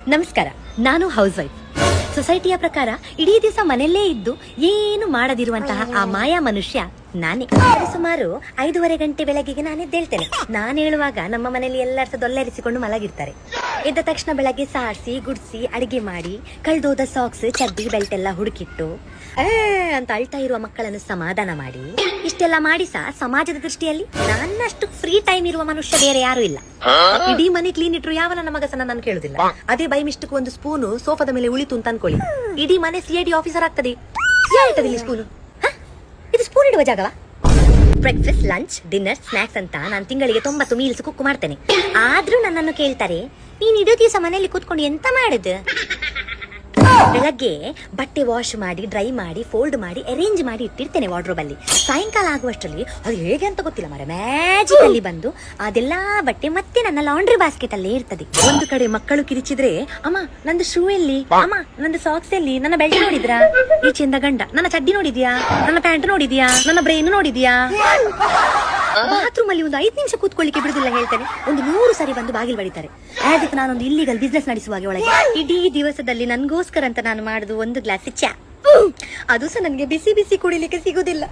ನಮಸ್ಕಾರ. ನಾನು house wife. ಸೊಸೈಟಿಯ ಪ್ರಕಾರ ಇಡೀ ದಿವಸ ಮನೆಯಲ್ಲೇ ಇದ್ದು ಏನು ಮಾಡದಿರುವಂತಹ ಆ ಮಾಯಾ ಮನುಷ್ಯ ನಾನೇ. ಸುಮಾರು 5:30 ಗಂಟೆ ಬೆಳಗ್ಗೆಗೆ ನಾನು ಎದ್ದೇಳ್ತೇನೆ. ನಾನು ಹೇಳುವಾಗ ನಮ್ಮ ಮನೆಯಲ್ಲಿ ಎಲ್ಲರೂ ದೊಲ್ಲೆರಿಸಿಕೊಂಡು ಮಲಗಿರ್ತಾರೆ. ಎದ್ದ ತಕ್ಷಣ ಬೆಳಗ್ಗೆ ಸಾರಿಸಿ ಗುಡಿಸಿ ಅಡಿಗೆ ಮಾಡಿ ಕಳ್ದೋದ ಸಾಕ್ಸ್ ಚಡ್ಡಿ ಬೆಲ್ಟ್ ಎಲ್ಲ ಹುಡುಕಿಟ್ಟು ಅಂತ ಅಳ್ತಾ ಇರುವ ಮಕ್ಕಳನ್ನು ಸಮಾಧಾನ ಮಾಡಿ ಇಷ್ಟೆಲ್ಲ ಮಾಡಿ ಸಮಾಜದ ದೃಷ್ಟಿಯಲ್ಲಿ ನನ್ನಷ್ಟು ಫ್ರೀ ಟೈಮ್ ಇರುವ ಮನುಷ್ಯ ಬೇರೆ ಯಾರು ಇಲ್ಲ. ಇಡೀ ಮನೆ ಕ್ಲೀನ್ ಇಟ್ರು ಯಾವ ನನ್ನ ಮಗ ಸಹ ನಾನು ಕೇಳುದಿಲ್ಲ. ಅದೇ ಬೈ ಮಿಸ್ಟೇಕ್ ಒಂದು ಸ್ಪೂನು ಸೋಫಾದ ಮೇಲೆ ಉಳಿತು ಅಂತ ಅನ್ಕೊಳ್ಳಿ, ಇಡೀ ಮನೆ CID ಆಫೀಸರ್ ಆಗ್ತದೆ. ಸ್ಪೂನು ಇದು ಸ್ಪೂನ್ ಇಡುವ ಜಾಗವಾ? ಬ್ರೇಕ್ಫಾಸ್ಟ್, ಲಂಚ್, ಡಿನ್ನರ್, ಸ್ನಾಕ್ಸ್ ಅಂತ ನಾನು ತಿಂಗಳಿಗೆ 90 ಮೀಲ್ಸ್ ಕುಕ್ ಮಾಡ್ತೇನೆ. ಆದ್ರೂ ನನ್ನನ್ನು ಕೇಳ್ತಾರೆ, ನೀನ್ ಇಡೀ ದಿವಸ ಮನೆಯಲ್ಲಿ ಕೂತ್ಕೊಂಡು ಎಂತ ಮಾಡುದು? ಬೆಳಗ್ಗೆ ಬಟ್ಟೆ ವಾಶ್ ಮಾಡಿ ಡ್ರೈ ಮಾಡಿ ಫೋಲ್ಡ್ ಮಾಡಿ ಅರೇಂಜ್ ಮಾಡಿ ಇಟ್ಟಿರ್ತೇನೆ ವಾರ್ಡ್ರೋಬ್ ಅಲ್ಲಿ. ಸಾಯಂಕಾಲ ಆಗುವಷ್ಟರಲ್ಲಿ ಅದು ಹೇಗೆ ಅಂತ ಗೊತ್ತಿಲ್ಲ ಮರ, ಮ್ಯಾಜಿಕ್ ಅಲ್ಲಿ ಬಂದು ಅದೆಲ್ಲಾ ಬಟ್ಟೆ ಮತ್ತೆ ನನ್ನ ಲಾಂಡ್ರಿ ಬಾಸ್ಕೆಟ್ ಅಲ್ಲೇ ಇರ್ತದೆ. ಒಂದು ಕಡೆ ಮಕ್ಕಳು ಕಿರಿಚಿದ್ರೆ, ಅಮ್ಮ ನಂದು ಶೂ ಎಲ್ಲಿ, ಅಮ್ಮ ನಂದು ಸಾಕ್ಸ್ ಎಲ್ಲಿ, ನನ್ನ ಬೆಲ್ಟ್ ನೋಡಿದ್ರಾ, ಈಚೆಯಿಂದ ಗಂಡ ನನ್ನ ಚಡ್ಡಿ ನೋಡಿದ್ಯಾ, ನನ್ನ ಪ್ಯಾಂಟ್ ನೋಡಿದ್ಯಾ, ನನ್ನ ಬ್ರೇನ್ ನೋಡಿದ್ಯಾ. ಬಾತ್ರೂಮ್ ಅಲ್ಲಿ ಒಂದು 5 ನಿಮಿಷ ಕೂತ್ಕೊಳ್ಳಿಕ್ಕೆ ಬಿಡುದಿಲ್ಲ ಹೇಳ್ತೇನೆ. ಒಂದು 100 ಸರಿ ಬಂದು ಬಾಗಿಲು ಬಡಿತಾರೆ. ಅದಕ್ಕೆ ನಾನೊಂದು ಇಲ್ಲಿಗಲ್ ಬಿಸ್ನೆಸ್ ನಡೆಸುವಾಗ ಒಳಗೆ ಇಡೀ ದಿವಸದಲ್ಲಿ ನನ್ಗೋಸ್ಕರ ಅಂತ ನಾನು ಮಾಡುದು ಒಂದು ಗ್ಲಾಸ್ ಚಾ, ಅದು ಸಹ ನನಗೆ ಬಿಸಿ ಬಿಸಿ ಕುಡಿಲಿಕ್ಕೆ ಸಿಗುದಿಲ್ಲ.